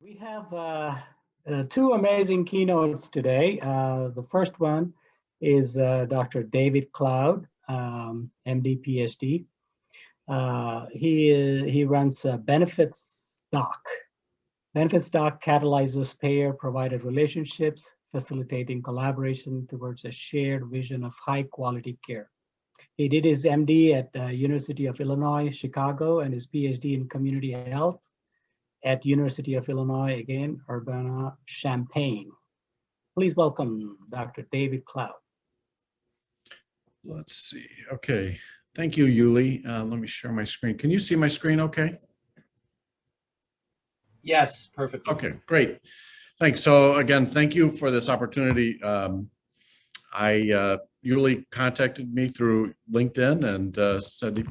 We have two amazing keynotes today. The first one is Dr. David Claud, MD, Ph.D. He runs BenefitsDoc. BenefitsDoc catalyzes payer-provided relationships, facilitating collaboration towards a shared vision of high-quality care. He did his MD at University of Illinois, Chicago, and his PhD in community health at University of Illinois, again, Urbana-Champaign. Please welcome Dr. David Claud. Let's see. Okay. Thank you, Yuli. Let me share my screen. Can you see my screen okay? Yes, perfectly. Okay, great. Thanks. So again, thank you for this opportunity. Yuli contacted me through LinkedIn and said he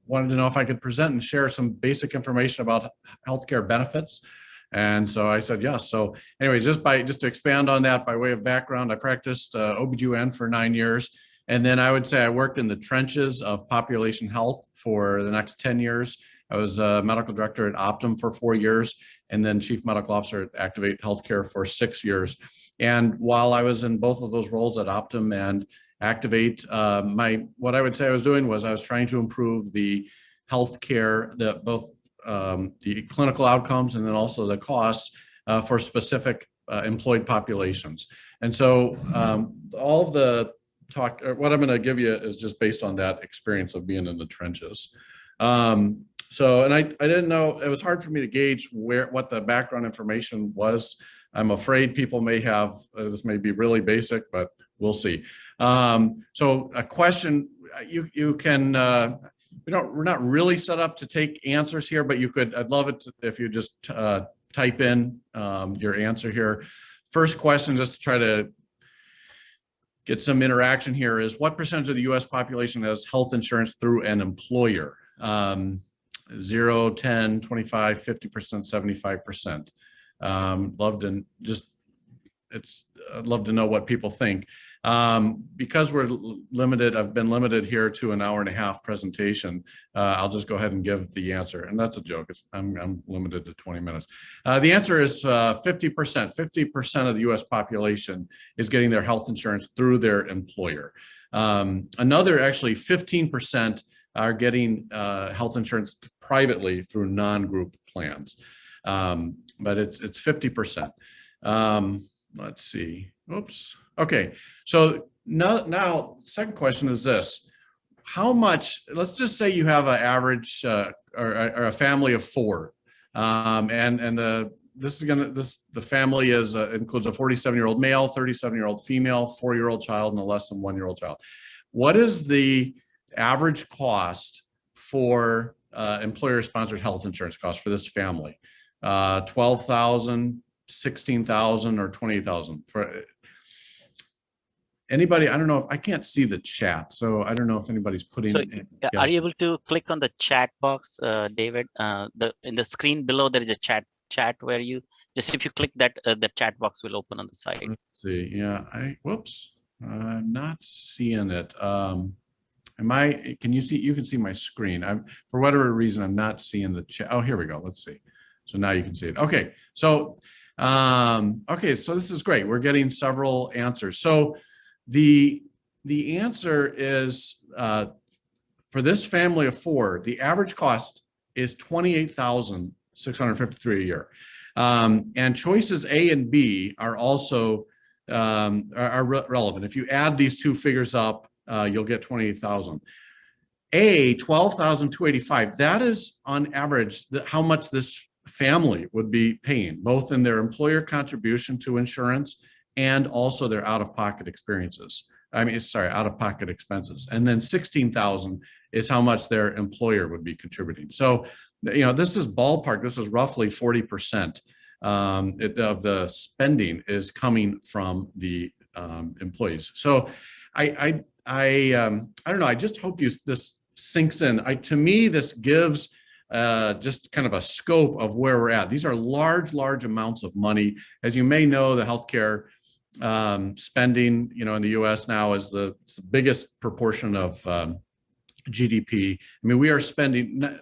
wanted to know if I could present and share some basic information about healthcare benefits. And so I said yes. So anyway, just to expand on that, by way of background, I practiced OBGYN for 9 years. And then I would say I worked in the trenches of population health for the next 10 years. I was a medical director at Optum for 4 years, and then chief medical officer at Activate Healthcare for 6 years. And while I was in both of those roles at Optum and Activate, what I would say I was doing was I was trying to improve the healthcare, both the clinical outcomes and then also the costs for specific employed populations. And so all of the talk, what I'm going to give you is just based on that experience of being in the trenches. And I didn't know, it was hard for me to gauge what the background information was. I'm afraid people may have, this may be really basic, but we'll see. So a question, you can, we're not really set up to take answers here, but I'd love it if you just type in your answer here. First question, just to try to get some interaction here, is what percentage of the US population has health insurance through an employer? 0, 10, 25, 50%, 75%. I'd love to know what people think. Because we're limited, I've been limited here to an 1.5 hour presentation. I'll just go ahead and give the answer, and that's a joke. I'm limited to 20 minutes. The answer is 50%. 50% of the U.S. population is getting their health insurance through their employer. Another, actually, 15% are getting health insurance privately through non-group plans, but it's 50%. Let's see. Oops. Okay. So now second question is this: how much? Let's just say you have an average or a family of 4, and the family includes a 47-year-old male, 37-year-old female, 4-year-old child, and a less than 1-year-old child. What is the average cost for employer-sponsored health insurance cost for this family? $12,000, $16,000, or $28,000? For anybody, I don't know if I can't see the chat, so I don't know if anybody's putting. So, are you able to click on the chat box, David? In the screen below, there is a chat where you just, if you click that, the chat box will open on the side. Let's see. Yeah. Whoops. I'm not seeing it. Can you see? You can see my screen. For whatever reason, I'm not seeing the chat. Oh, here we go. Let's see. So now you can see it. Okay. So, so this is great. We're getting several answers. So the answer is, for this family of 4, the average cost is $28,653 a year. And choices A and B are also relevant. If you add these two figures up, you'll get 28,000. A, 12,285. That is on average how much this family would be paying, both in their employer contribution to insurance and also their out-of-pocket expenses. Out-of-pocket expenses. And then 16,000 is how much their employer would be contributing. So, this is ballpark. This is roughly 40% of the spending is coming from the employees. So, I don't know. I just hope this sinks in. To me, this gives just kind of a scope of where we're at. These are large amounts of money. As you may know, the healthcare spending, in the U.S. now is the biggest proportion of GDP. I mean, we are spending,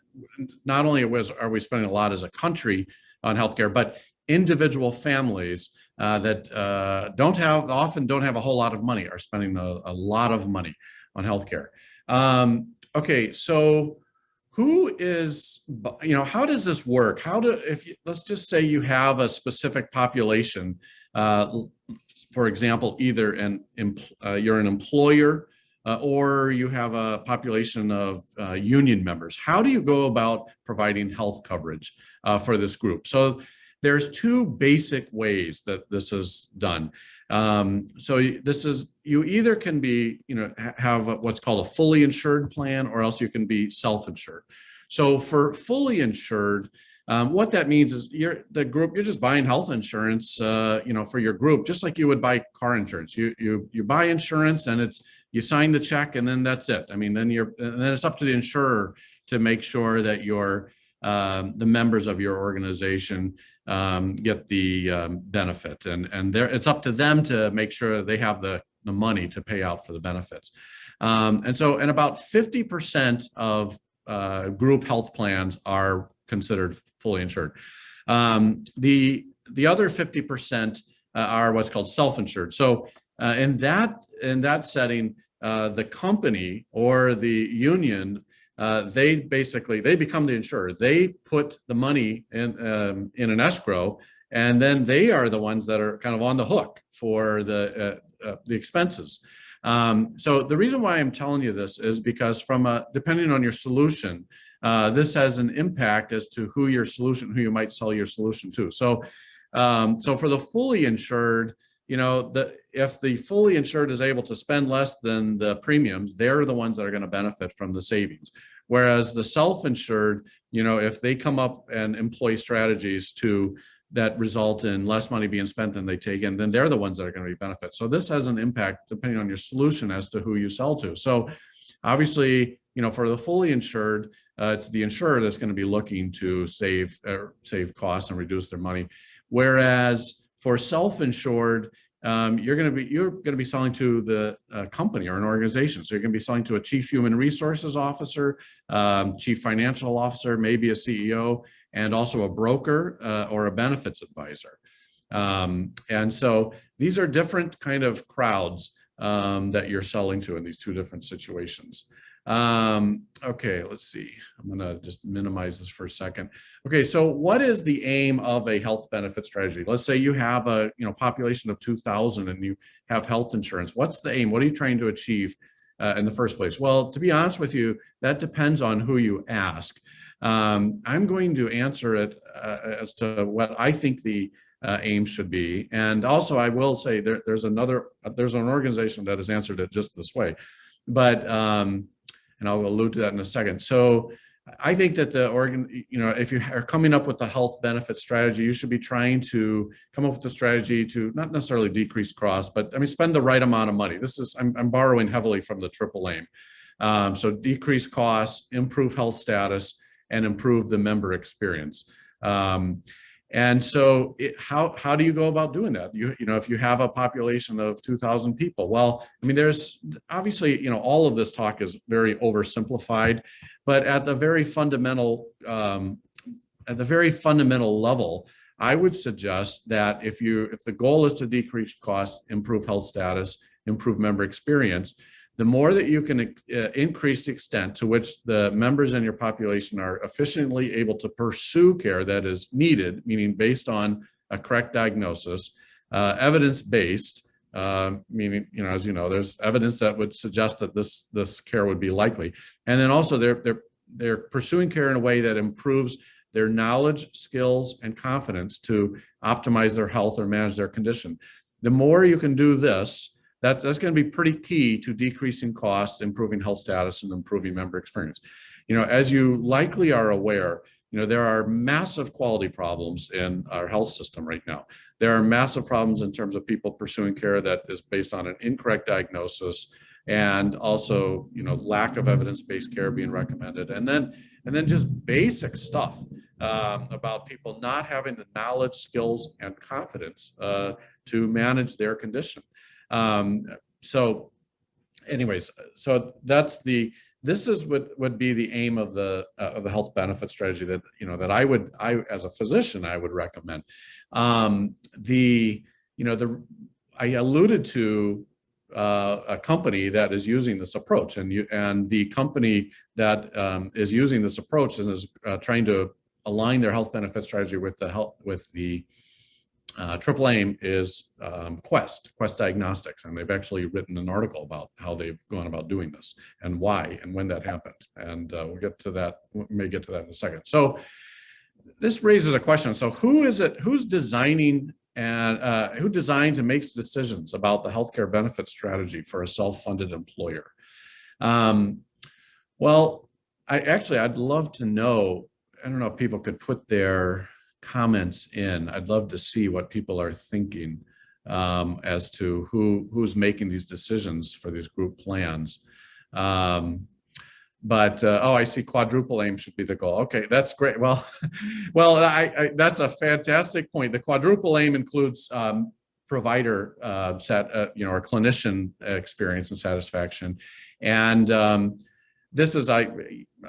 not only are we spending a lot as a country on healthcare, but individual families that often don't have a whole lot of money are spending a lot of money on healthcare. Okay, so who is, how does this work? Let's just say you have a specific population, for example, either you're an employer or you have a population of union members. How do you go about providing health coverage for this group? So there's two basic ways that this is done. So you either can be, have what's called a fully insured plan, or else you can be self-insured. So for fully insured, what that means is you're just buying health insurance, for your group, just like you would buy car insurance. You buy insurance and you sign the check and then that's it. I mean, then it's up to the insurer to make sure that the members of your organization get the benefit, and it's up to them to make sure they have the money to pay out for the benefits. And about 50% of group health plans are considered fully insured. The other 50% are what's called self-insured. So in that setting, the company or the union, they become the insurer. They put the money in an escrow, and then they are the ones that are kind of on the hook for the expenses. So the reason why I'm telling you this is because depending on your solution, this has an impact as to who you might sell your solution to. So for the fully insured, if the fully insured is able to spend less than the premiums, they're the ones that are going to benefit from the savings. Whereas the self-insured, if they come up and employ strategies that result in less money being spent than they take in, then they're the ones that are going to be benefit. So this has an impact depending on your solution as to who you sell to. So obviously, for the fully insured, it's the insurer that's going to be looking to save costs and reduce their money. Whereas for self-insured, you're going to be selling to the company or an organization. So you're going to be selling to a chief human resources officer, chief financial officer, maybe a CEO, and also a broker or a benefits advisor. And so these are different kind of crowds that you're selling to in these two different situations. Okay, let's see. I'm going to just minimize this for a second. Okay, so what is the aim of a health benefit strategy? Let's say you have a population of 2,000 and you have health insurance. What's the aim? What are you trying to achieve in the first place? Well, to be honest with you, that depends on who you ask. I'm going to answer it as to what I think the aim should be. And also I will say there's an organization that has answered it just this way, but and I'll allude to that in a second. So I think that if you are coming up with the health benefit strategy, you should be trying to come up with a strategy to not necessarily decrease costs, but spend the right amount of money. I'm borrowing heavily from the triple aim. So decrease costs, improve health status, and improve the member experience. And so how do you go about doing that? If you have a population of 2,000 people, well, there's obviously, all of this talk is very oversimplified, but at the very fundamental level, I would suggest that if the goal is to decrease costs, improve health status, improve member experience, the more that you can increase the extent to which the members in your population are efficiently able to pursue care that is needed, meaning based on a correct diagnosis, evidence-based, meaning, as you know, there's evidence that would suggest that this care would be likely. And then also they're pursuing care in a way that improves their knowledge, skills, and confidence to optimize their health or manage their condition. The more you can do this, that's going to be pretty key to decreasing costs, improving health status, and improving member experience. As you likely are aware, there are massive quality problems in our health system right now. There are massive problems in terms of people pursuing care that is based on an incorrect diagnosis, and also, lack of evidence-based care being recommended, and then just basic stuff about people not having the knowledge, skills, and confidence to manage their condition. So anyways, so that's the this is what would be the aim of the health benefit strategy that, I as a physician, I would recommend. I alluded to a company that is using this approach, and the company that is using this approach and is trying to align their health benefit strategy with the triple aim is Quest Diagnostics, and they've actually written an article about how they've gone about doing this and why and when that happened. And we'll get to that. We may get to that in a second. So this raises a question. So who's designing and who designs and makes decisions about the healthcare benefit strategy for a self-funded employer? Well, I'd love to know. I don't know if people could put their comments in. I'd love to see what people are thinking as to who's making these decisions for these group plans. Oh, I see quadruple aim should be the goal. Okay, that's great. Well, that's a fantastic point. The quadruple aim includes provider or clinician experience and satisfaction. And this is, I'd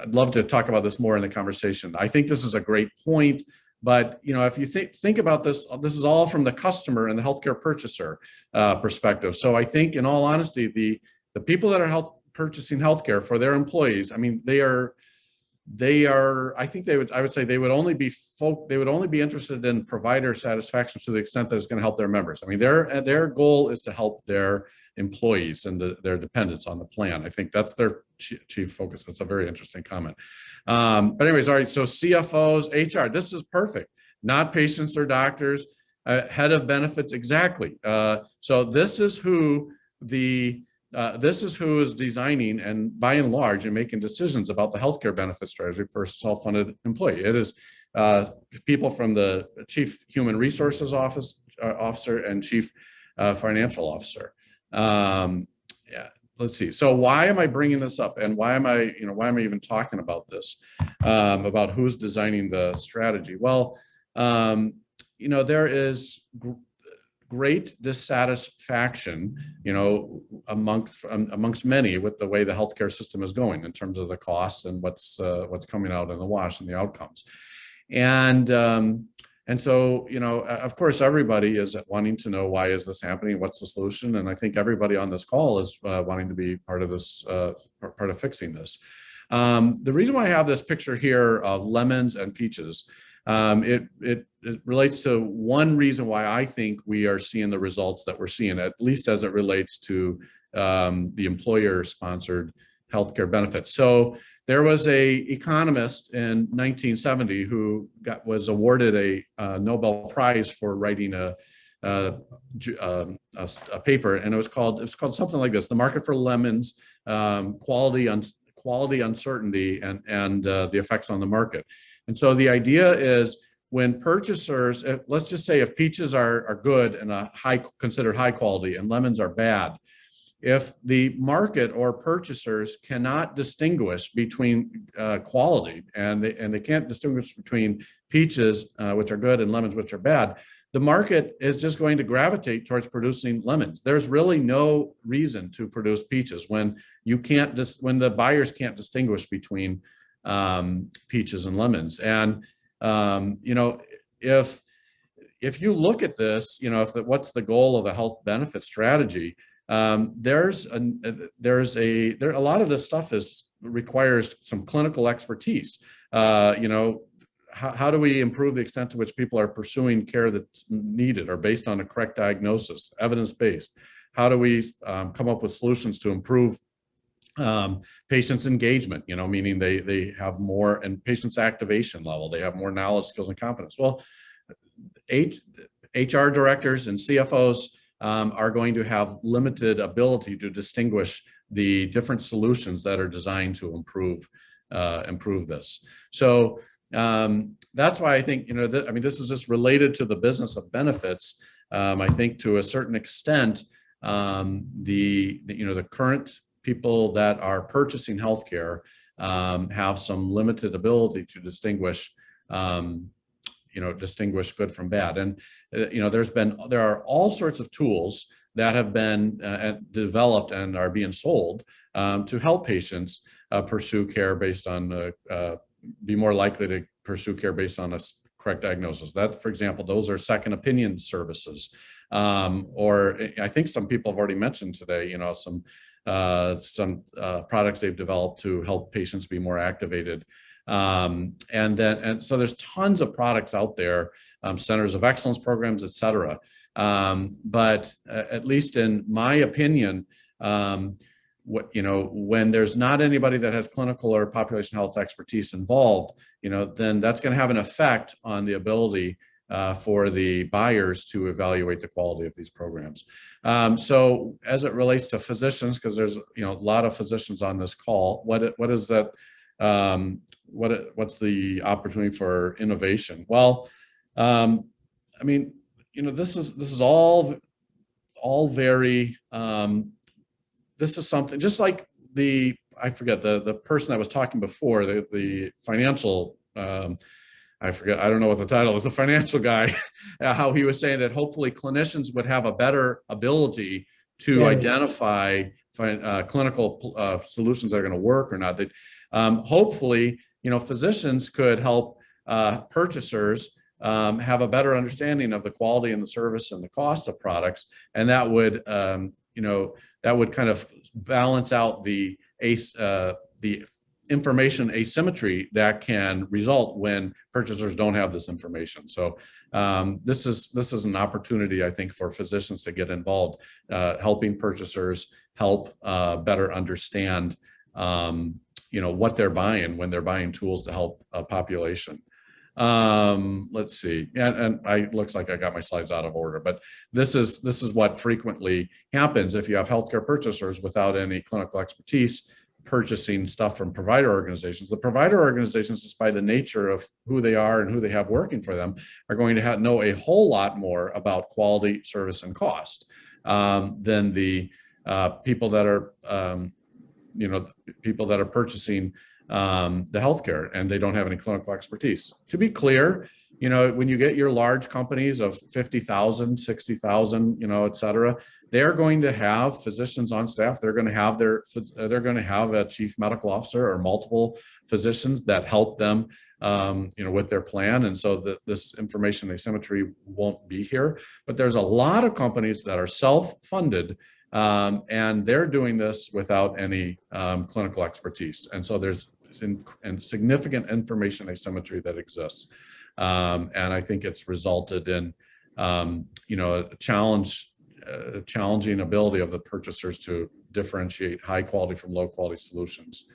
love to talk about this more in the conversation. I think this is a great point. But if you think about this, this is all from the customer and the healthcare purchaser perspective. So I think, in all honesty, the people that are purchasing healthcare for their employees, I mean, they are. I think I would say they would only be interested in provider satisfaction to the extent that it's going to help their members. I mean, their goal is to help their employees and their dependents on the plan. I think that's their chief focus. That's a very interesting comment. But anyways, all right, so CFOs, HR, this is perfect. Not patients or doctors, head of benefits, exactly. So this is who is designing and, by and large, and making decisions about the healthcare benefit strategy for a self-funded employee. It is people from the Chief Human Resources Officer and Chief Financial Officer. Yeah, let's see. So why am I bringing this up, and why am I even talking about this, about who's designing the strategy? Well, there is great dissatisfaction, amongst many with the way the healthcare system is going in terms of the costs and what's coming out in the wash and the outcomes. And so, of course, everybody is wanting to know, why is this happening? What's the solution? And I think everybody on this call is wanting to be part of this, part of fixing this. The reason why I have this picture here of lemons and peaches, it relates to one reason why I think we are seeing the results that we're seeing, at least as it relates to the employer-sponsored healthcare benefits. So there was an economist in 1970 who was awarded a Nobel Prize for writing a paper, and it was called something like this: "The Market for Lemons: Quality, Uncertainty, and the Effects on the Market." And so the idea is, when purchasers, let's just say if peaches are good and considered high quality, and lemons are bad, if the market or purchasers cannot distinguish between quality, and they can't distinguish between peaches, which are good, and lemons, which are bad, the market is just going to gravitate towards producing lemons. There's really no reason to produce peaches when the buyers can't distinguish between peaches and lemons. And if you look at this, what's the goal of a health benefit strategy? A lot of this stuff requires some clinical expertise. How do we improve the extent to which people are pursuing care that's needed or based on a correct diagnosis, evidence-based? How do we come up with solutions to improve patients' engagement, meaning they have more, and patients' activation level, they have more knowledge, skills, and competence? Well, HR directors and CFOs are going to have limited ability to distinguish the different solutions that are designed to improve this. So that's why I think, this is just related to the business of benefits. I think to a certain extent, the current people that are purchasing healthcare have some limited ability to distinguish good from bad. And there are all sorts of tools that have been developed and are being sold to help patients pursue care based on, be more likely to pursue care based on a correct diagnosis. That, for example, those are second opinion services. Or I think some people have already mentioned today, you know, some products they've developed to help patients be more activated. And so there's tons of products out there, centers of excellence programs, et cetera. But at least in my opinion, when there's not anybody that has clinical or population health expertise involved, you know, then that's going to have an effect on the ability for the buyers to evaluate the quality of these programs. So as it relates to physicians, because there's, you know, a lot of physicians on this call, what is that? What's the opportunity for innovation? Well, I mean, you know, this is all very. This is something just like I forget the person that was talking before, the financial. I forget, I don't know what the title is, the financial guy, how he was saying that hopefully clinicians would have a better ability to identify clinical solutions that are going to work or not. That hopefully, you know, physicians could help purchasers have a better understanding of the quality and the service and the cost of products, and that would, you know, that would kind of balance out the information asymmetry that can result when purchasers don't have this information. So this is an opportunity, I think, for physicians to get involved, helping purchasers help better understand, you know, what they're buying when they're buying tools to help a population. Let's see, and looks like I got my slides out of order, but this is what frequently happens if you have healthcare purchasers without any clinical expertise purchasing stuff from provider organizations. The provider organizations, just by the nature of who they are and who they have working for them, are going to know a whole lot more about quality, service, and cost than the people that are, you know, people that are purchasing the healthcare and they don't have any clinical expertise. To be clear, you know, when you get your large companies of 50,000, 60,000, you know, et cetera, they're going to have physicians on staff. They're going to have a chief medical officer or multiple physicians that help them, you know, with their plan. And so this information asymmetry won't be here. But there's a lot of companies that are self-funded, and they're doing this without any clinical expertise. And so there's significant information asymmetry that exists. And I think it's resulted in, you know, challenging ability of the purchasers to differentiate high quality from low quality solutions.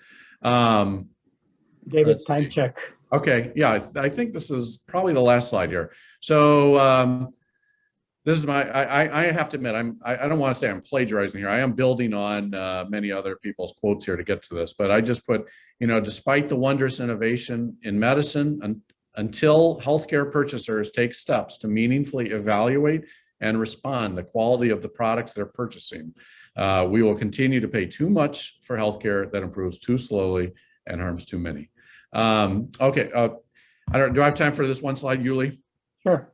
David, time check. Okay, yeah, I think this is probably the last slide here. So this is I have to admit, I don't want to say I'm plagiarizing here. I am building on many other people's quotes here to get to this, but I just put, you know, despite the wondrous innovation in medicine, until healthcare purchasers take steps to meaningfully evaluate and respond the quality of the products they're purchasing, we will continue to pay too much for healthcare that improves too slowly and harms too many. Okay, do I have time for this one slide, Yuli? Sure.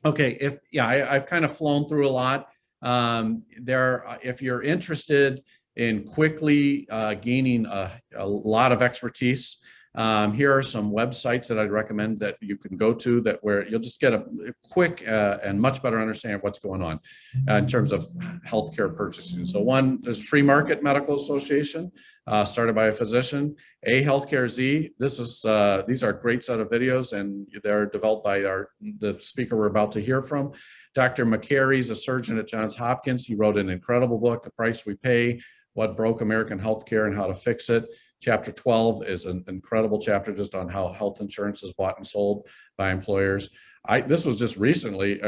Okay, I've kind of flown through a lot. If you're interested in quickly gaining a lot of expertise, here are some websites that I'd recommend that you can go to where you'll just get a quick and much better understanding of what's going on in terms of healthcare purchasing. So there's Free Market Medical Association, started by a physician. Healthcare Z. These are a great set of videos, and they're developed by the speaker we're about to hear from. Dr. McCary's a surgeon at Johns Hopkins. He wrote an incredible book, The Price We Pay: What Broke American Healthcare and How to Fix It. Chapter 12 is an incredible chapter just on how health insurance is bought and sold by employers. This was just recently,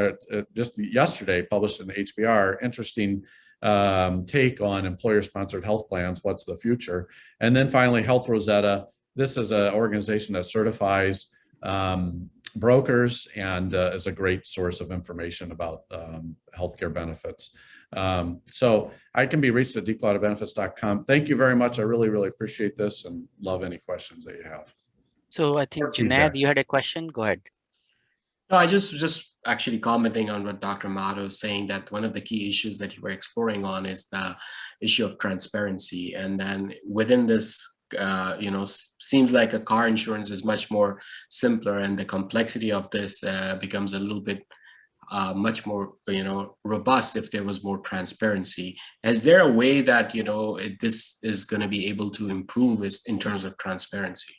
just yesterday, published in HBR. Interesting take on employer-sponsored health plans. What's the future? And then finally, Health Rosetta. This is an organization that certifies brokers and is a great source of information about healthcare benefits. So I can be reached at dclaud@benefitsdoc.com. Thank you very much. I really, really appreciate this and love any questions that you have. So I think, Junaid, you had a question. Go ahead. No, I just actually commenting on what Dr. Mato is saying, that one of the key issues that you were exploring on is the issue of transparency. And then within this seems like a car insurance is much more simpler, and the complexity of this becomes a little bit much more, robust if there was more transparency. Is there a way that, this is going to be able to improve in terms of transparency?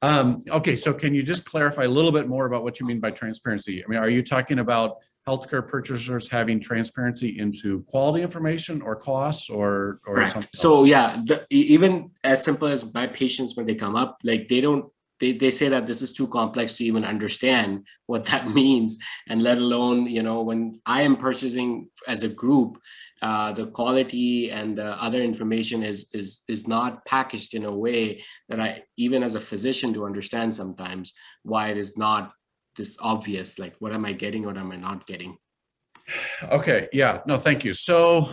Okay, so can you just clarify a little bit more about what you mean by transparency? I mean, are you talking about healthcare purchasers having transparency into quality information or costs or Correct. something? So yeah, even as simple as my patients, when they come up, like they say that this is too complex to even understand what that means, and let alone, when I am purchasing as a group, the quality and the other information is not packaged in a way that I, even as a physician, to understand sometimes why it is not this obvious, like what am I getting, what am I not getting? Okay, yeah, no, thank you. So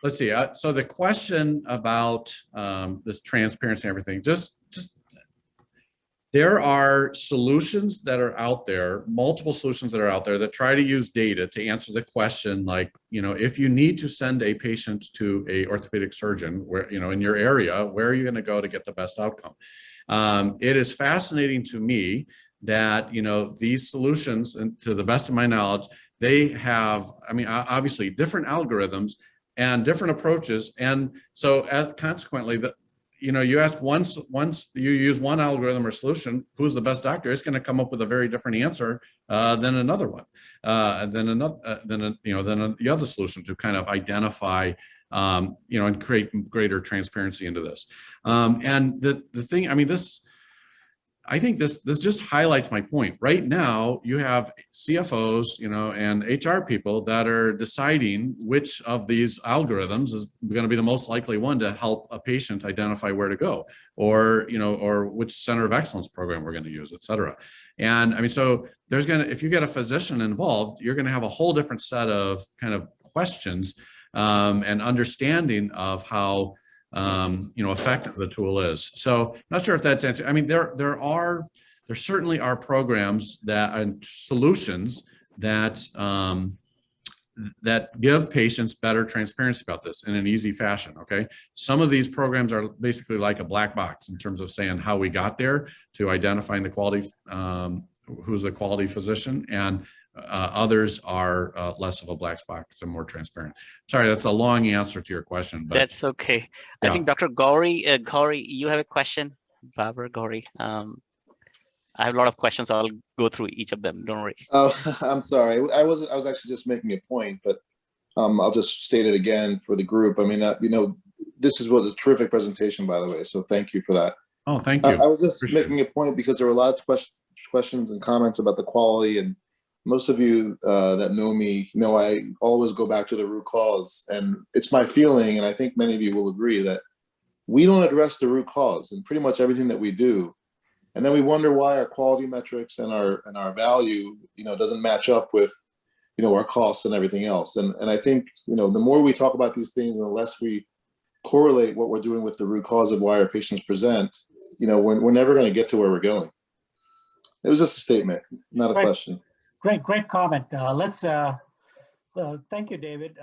let's see. So the question about this transparency and everything, just there are solutions that are out there, multiple solutions that are out there that try to use data to answer the question, like, if you need to send a patient to a orthopedic surgeon, where, in your area, where are you going to go to get the best outcome? It is fascinating to me that, these solutions, and to the best of my knowledge, they have, obviously different algorithms and different approaches. And so consequently, you ask once you use one algorithm or solution, who's the best doctor, it's going to come up with a very different answer than another one, than the other solution, to kind of identify, and create greater transparency into this. And the thing, I think this just highlights my point. Right now, you have CFOs, and HR people that are deciding which of these algorithms is going to be the most likely one to help a patient identify where to go, or which center of excellence program we're going to use, et cetera. And so if you get a physician involved, you're going to have a whole different set of kind of questions and understanding of how effective the tool is. So not sure if that's answered. There certainly are programs and solutions that that give patients better transparency about this in an easy fashion. Okay, some of these programs are basically like a black box in terms of saying how we got there to identifying the quality, who's the quality physician, and others are less of a black box and more transparent. Sorry, that's a long answer to your question, but that's okay. Yeah. I think Dr. Gauri, you have a question, Barbara Gauri. I have a lot of questions. I'll go through each of them. Don't worry. Oh, I'm sorry. I was actually just making a point, but I'll just state it again for the group. This was a terrific presentation, by the way. So thank you for that. Oh, thank you. I was just making a point because there were a lot of questions and comments about the quality, and most of you that know me know I always go back to the root cause, and it's my feeling, and I think many of you will agree, that we don't address the root cause in pretty much everything that we do, and then we wonder why our quality metrics and our value doesn't match up with our costs and everything else. And I think the more we talk about these things and the less we correlate what we're doing with the root cause of why our patients present, we're never going to get to where we're going. It was just a statement, not a question. Great comment. Thank you, David.